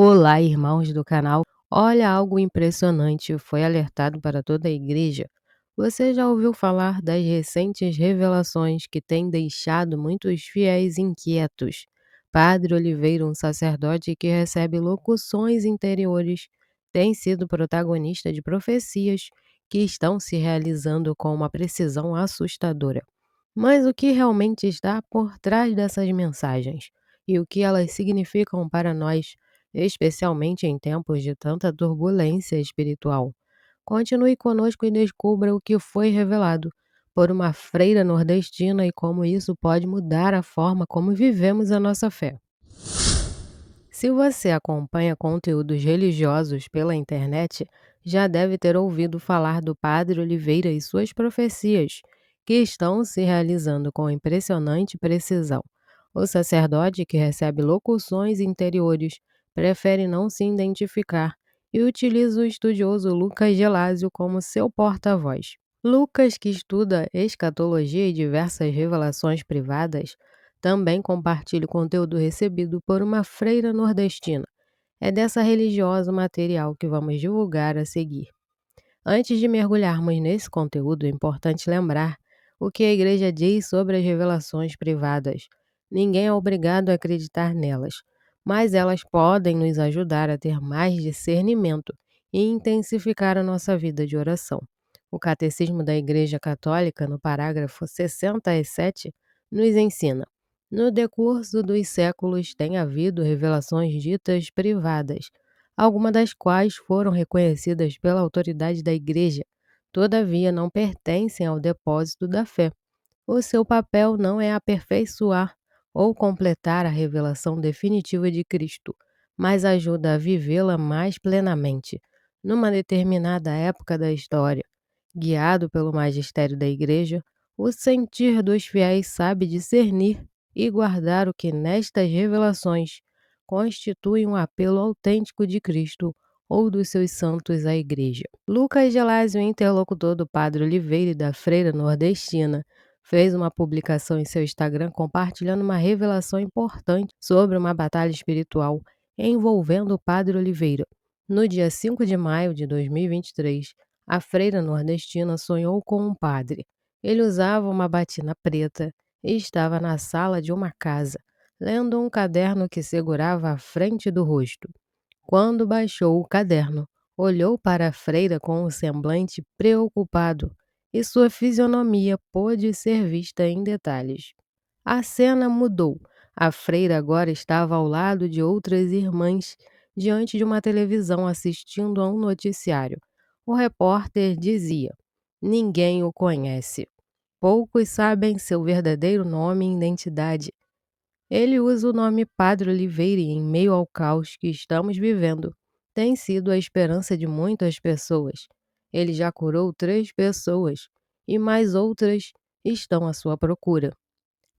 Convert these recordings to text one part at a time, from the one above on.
Olá, irmãos do canal. Olha, algo impressionante foi alertado para toda a igreja. Você já ouviu falar das recentes revelações que têm deixado muitos fiéis inquietos? Padre Oliveira, um sacerdote que recebe locuções interiores, tem sido protagonista de profecias que estão se realizando com uma precisão assustadora. Mas o que realmente está por trás dessas mensagens? E o que elas significam para nós, especialmente em tempos de tanta turbulência espiritual? Continue conosco e descubra o que foi revelado por uma freira nordestina e como isso pode mudar a forma como vivemos a nossa fé. Se você acompanha conteúdos religiosos pela internet, já deve ter ouvido falar do Padre Oliveira e suas profecias, que estão se realizando com impressionante precisão. O sacerdote, que recebe locuções interiores, prefere não se identificar e utiliza o estudioso Lucas Gelásio como seu porta-voz. Lucas, que estuda escatologia e diversas revelações privadas, também compartilha o conteúdo recebido por uma freira nordestina. É dessa religiosa material que vamos divulgar a seguir. Antes de mergulharmos nesse conteúdo, é importante lembrar o que a igreja diz sobre as revelações privadas. Ninguém é obrigado a acreditar nelas, mas elas podem nos ajudar a ter mais discernimento e intensificar a nossa vida de oração. O Catecismo da Igreja Católica, no parágrafo 67, nos ensina: no decurso dos séculos tem havido revelações ditas privadas, algumas das quais foram reconhecidas pela autoridade da Igreja, todavia não pertencem ao depósito da fé. O seu papel não é aperfeiçoar ou completar a revelação definitiva de Cristo, mas ajuda a vivê-la mais plenamente, numa determinada época da história. Guiado pelo magistério da Igreja, o sentir dos fiéis sabe discernir e guardar o que nestas revelações constitui um apelo autêntico de Cristo ou dos seus santos à Igreja. Lucas Gelásio, interlocutor do Padre Oliveira e da Freira Nordestina, fez uma publicação em seu Instagram compartilhando uma revelação importante sobre uma batalha espiritual envolvendo o Padre Oliveira. No dia 5 de maio de 2023, a freira nordestina sonhou com um padre. Ele usava uma batina preta e estava na sala de uma casa, lendo um caderno que segurava à frente do rosto. Quando baixou o caderno, olhou para a freira com um semblante preocupado e sua fisionomia pôde ser vista em detalhes. A cena mudou. A freira agora estava ao lado de outras irmãs, diante de uma televisão assistindo a um noticiário. O repórter dizia: ninguém o conhece. Poucos sabem seu verdadeiro nome e identidade. Ele usa o nome Padre Oliveira e, em meio ao caos que estamos vivendo, tem sido a esperança de muitas pessoas. Ele já curou 3 pessoas e mais outras estão à sua procura.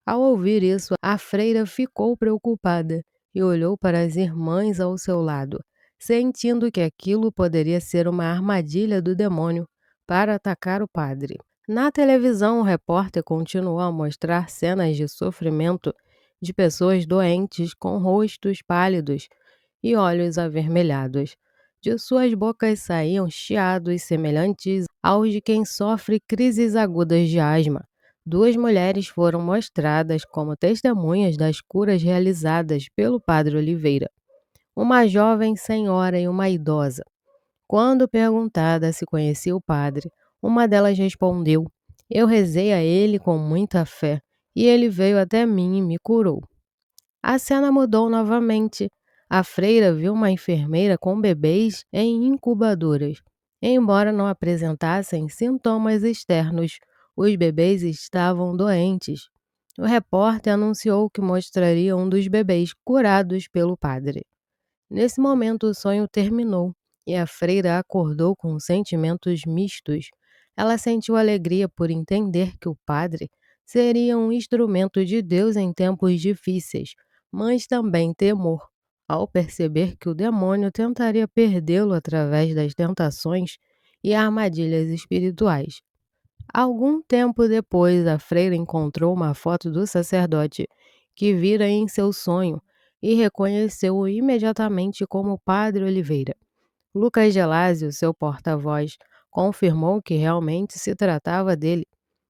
Ao ouvir isso, a freira ficou preocupada e olhou para as irmãs ao seu lado, sentindo que aquilo poderia ser uma armadilha do demônio para atacar o padre. Na televisão, o repórter continuou a mostrar cenas de sofrimento de pessoas doentes com rostos pálidos e olhos avermelhados. De suas bocas saíam chiados semelhantes aos de quem sofre crises agudas de asma. 2 mulheres foram mostradas como testemunhas das curas realizadas pelo Padre Oliveira, uma jovem senhora e uma idosa. Quando perguntada se conhecia o padre, uma delas respondeu: eu rezei a ele com muita fé, e ele veio até mim e me curou. A cena mudou novamente. A freira viu uma enfermeira com bebês em incubadoras. Embora não apresentassem sintomas externos, os bebês estavam doentes. O repórter anunciou que mostraria um dos bebês curados pelo padre. Nesse momento, o sonho terminou e a freira acordou com sentimentos mistos. Ela sentiu alegria por entender que o padre seria um instrumento de Deus em tempos difíceis, mas também temor, ao perceber que o demônio tentaria perdê-lo através das tentações e armadilhas espirituais. Algum tempo depois, a freira encontrou uma foto do sacerdote que vira em seu sonho. e reconheceu-o imediatamente como Padre Oliveira. Lucas Gelásio, seu porta-voz, confirmou que realmente se tratava dele.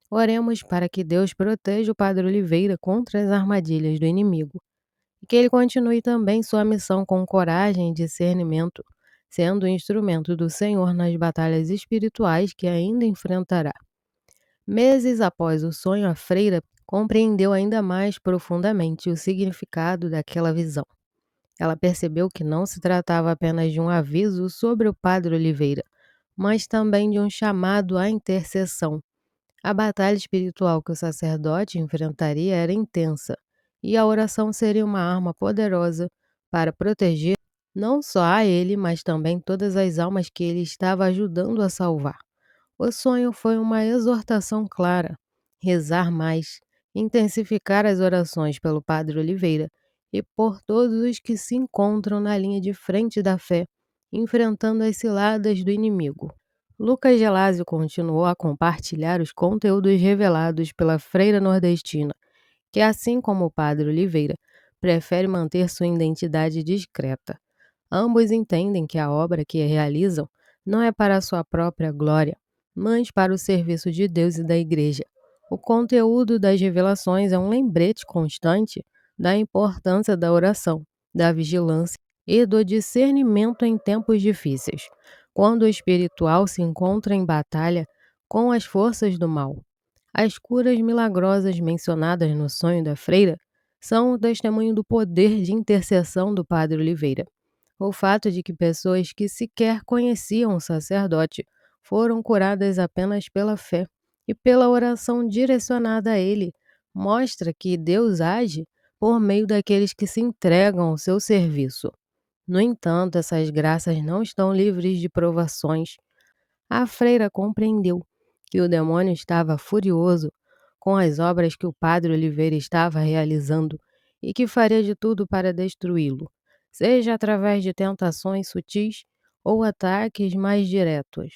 Oremos para que Deus proteja o Padre Oliveira contra as armadilhas do inimigo e que ele continue também sua missão com coragem e discernimento, sendo um instrumento do Senhor nas batalhas espirituais que ainda enfrentará. Meses após o sonho, a freira compreendeu ainda mais profundamente o significado daquela visão. Ela percebeu que não se tratava apenas de um aviso sobre o Padre Oliveira, mas também de um chamado à intercessão. A batalha espiritual que o sacerdote enfrentaria era intensa, e a oração seria uma arma poderosa para proteger não só a ele, mas também todas as almas que ele estava ajudando a salvar. O sonho foi uma exortação clara: rezar mais, intensificar as orações pelo Padre Oliveira e por todos os que se encontram na linha de frente da fé, enfrentando as ciladas do inimigo. Lucas Gelásio continuou a compartilhar os conteúdos revelados pela freira nordestina, que, assim como o Padre Oliveira, prefere manter sua identidade discreta. Ambos entendem que a obra que realizam não é para sua própria glória, mas para o serviço de Deus e da Igreja. O conteúdo das revelações é um lembrete constante da importância da oração, da vigilância e do discernimento em tempos difíceis, quando o espiritual se encontra em batalha com as forças do mal. As curas milagrosas mencionadas no sonho da freira são o testemunho do poder de intercessão do Padre Oliveira. O fato de que pessoas que sequer conheciam o sacerdote foram curadas apenas pela fé e pela oração direcionada a ele mostra que Deus age por meio daqueles que se entregam ao seu serviço. No entanto, essas graças não estão livres de provações. A freira compreendeu que o demônio estava furioso com as obras que o Padre Oliveira estava realizando e que faria de tudo para destruí-lo, seja através de tentações sutis ou ataques mais diretos.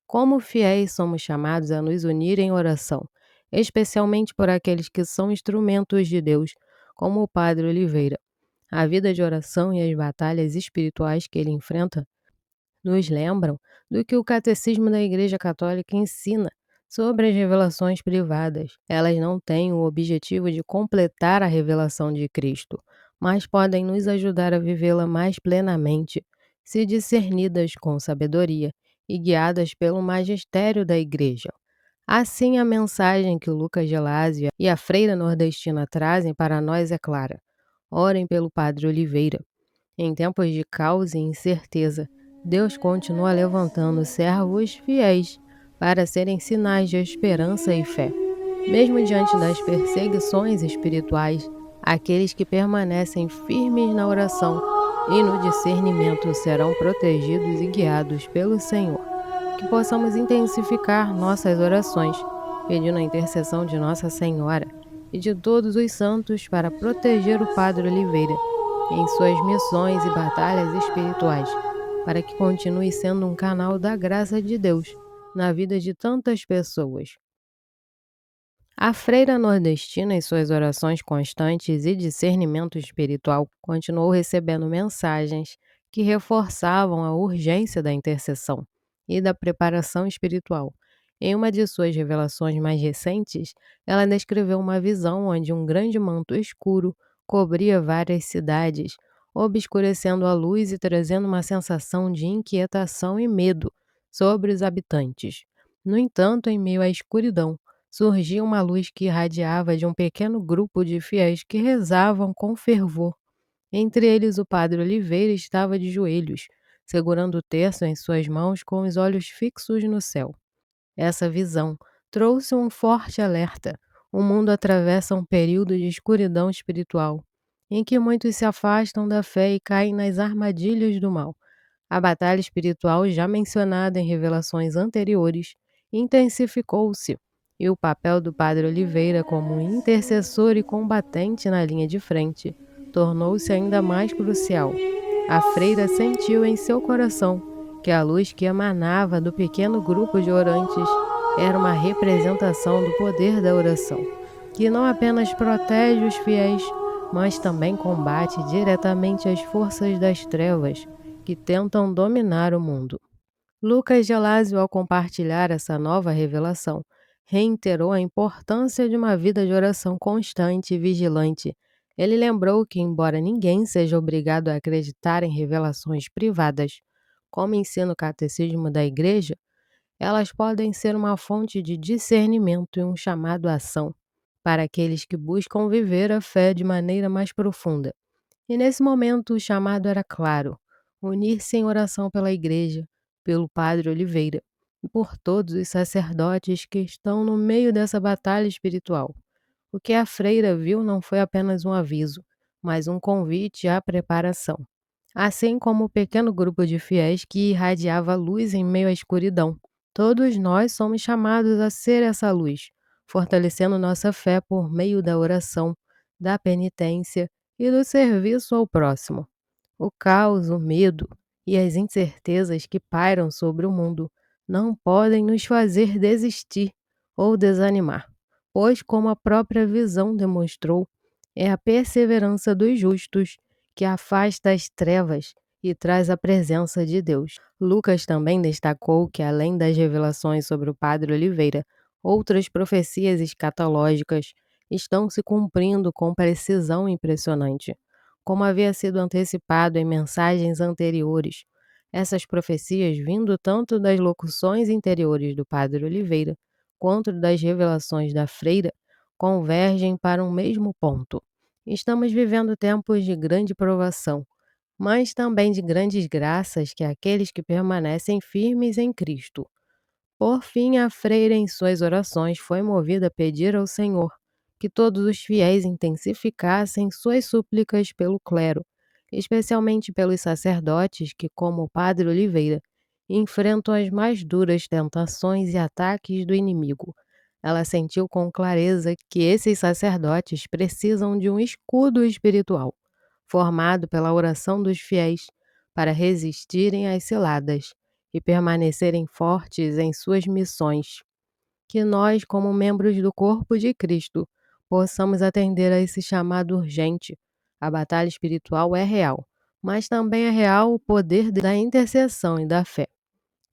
Como fiéis, somos chamados a nos unir em oração, especialmente por aqueles que são instrumentos de Deus, como o Padre Oliveira. A vida de oração e as batalhas espirituais que ele enfrenta nos lembram do que o Catecismo da Igreja Católica ensina sobre as revelações privadas. Elas não têm o objetivo de completar a revelação de Cristo, mas podem nos ajudar a vivê-la mais plenamente, se discernidas com sabedoria e guiadas pelo magistério da Igreja. Assim, a mensagem que o Lucas Gelásio e a freira nordestina trazem para nós é clara: orem pelo Padre Oliveira. Em tempos de caos e incerteza, Deus continua levantando servos fiéis para serem sinais de esperança e fé. Mesmo diante das perseguições espirituais, aqueles que permanecem firmes na oração e no discernimento serão protegidos e guiados pelo Senhor. Que possamos intensificar nossas orações, pedindo a intercessão de Nossa Senhora e de todos os santos para proteger o Padre Oliveira em suas missões e batalhas espirituais, para que continue sendo um canal da graça de Deus na vida de tantas pessoas. A freira nordestina, em suas orações constantes e discernimento espiritual, continuou recebendo mensagens que reforçavam a urgência da intercessão e da preparação espiritual. Em uma de suas revelações mais recentes, ela descreveu uma visão onde um grande manto escuro cobria várias cidades, obscurecendo a luz e trazendo uma sensação de inquietação e medo sobre os habitantes. No entanto, em meio à escuridão, surgia uma luz que irradiava de um pequeno grupo de fiéis que rezavam com fervor. Entre eles, o Padre Oliveira estava de joelhos, segurando o terço em suas mãos com os olhos fixos no céu. Essa visão trouxe um forte alerta. O mundo atravessa um período de escuridão espiritual, em que muitos se afastam da fé e caem nas armadilhas do mal. A batalha espiritual, já mencionada em revelações anteriores, intensificou-se, e o papel do Padre Oliveira como intercessor e combatente na linha de frente tornou-se ainda mais crucial. A freira sentiu em seu coração que a luz que emanava do pequeno grupo de orantes era uma representação do poder da oração, que não apenas protege os fiéis, mas também combate diretamente as forças das trevas que tentam dominar o mundo. Lucas Gelásio, ao compartilhar essa nova revelação, reiterou a importância de uma vida de oração constante e vigilante. Ele lembrou que, embora ninguém seja obrigado a acreditar em revelações privadas, como ensina o catecismo da Igreja, elas podem ser uma fonte de discernimento e um chamado à ação para aqueles que buscam viver a fé de maneira mais profunda. E nesse momento o chamado era claro: unir-se em oração pela Igreja, pelo Padre Oliveira e por todos os sacerdotes que estão no meio dessa batalha espiritual. O que a freira viu não foi apenas um aviso, mas um convite à preparação. Assim como o pequeno grupo de fiéis que irradiava luz em meio à escuridão. Todos nós somos chamados a ser essa luz, fortalecendo nossa fé por meio da oração, da penitência e do serviço ao próximo. O caos, o medo e as incertezas que pairam sobre o mundo não podem nos fazer desistir ou desanimar, pois, como a própria visão demonstrou, é a perseverança dos justos que afasta as trevas e traz a presença de Deus. Lucas também destacou que, além das revelações sobre o Padre Oliveira, outras profecias escatológicas estão se cumprindo com precisão impressionante, como havia sido antecipado em mensagens anteriores. Essas profecias, vindo tanto das locuções interiores do Padre Oliveira quanto das revelações da freira, convergem para um mesmo ponto. Estamos vivendo tempos de grande provação, mas também de grandes graças que aqueles que permanecem firmes em Cristo. Por fim, a freira, em suas orações, foi movida a pedir ao Senhor que todos os fiéis intensificassem suas súplicas pelo clero, especialmente pelos sacerdotes que, como o Padre Oliveira, enfrentam as mais duras tentações e ataques do inimigo. Ela sentiu com clareza que esses sacerdotes precisam de um escudo espiritual, formado pela oração dos fiéis, para resistirem às ciladas e permanecerem fortes em suas missões. Que nós, como membros do corpo de Cristo, possamos atender a esse chamado urgente. A batalha espiritual é real, mas também é real o poder da intercessão e da fé.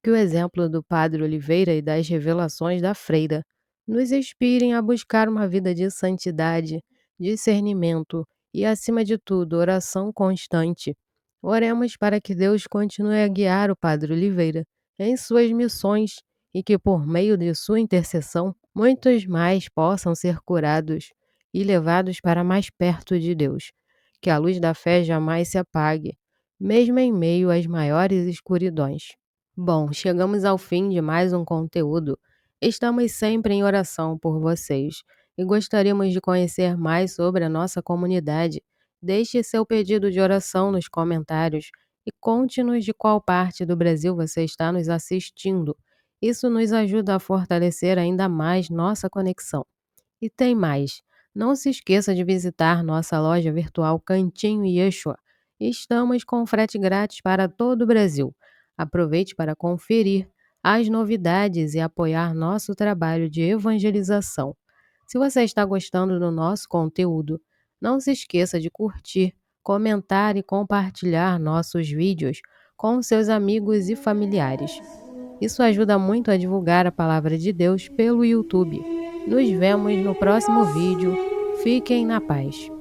Que o exemplo do Padre Oliveira e das revelações da freira nos inspirem a buscar uma vida de santidade, discernimento e, acima de tudo, oração constante. Oremos para que Deus continue a guiar o Padre Oliveira em suas missões e que, por meio de sua intercessão, muitos mais possam ser curados e levados para mais perto de Deus. Que a luz da fé jamais se apague, mesmo em meio às maiores escuridões. Bom, chegamos ao fim de mais um conteúdo. Estamos sempre em oração por vocês e gostaríamos de conhecer mais sobre a nossa comunidade. Deixe seu pedido de oração nos comentários e conte-nos de qual parte do Brasil você está nos assistindo. Isso nos ajuda a fortalecer ainda mais nossa conexão. E tem mais. Não se esqueça de visitar nossa loja virtual Cantinho Yeshua. Estamos com frete grátis para todo o Brasil. Aproveite para conferir as novidades e apoiar nosso trabalho de evangelização. Se você está gostando do nosso conteúdo, não se esqueça de curtir, comentar e compartilhar nossos vídeos com seus amigos e familiares. Isso ajuda muito a divulgar a palavra de Deus pelo YouTube. Nos vemos no próximo vídeo. Fiquem na paz.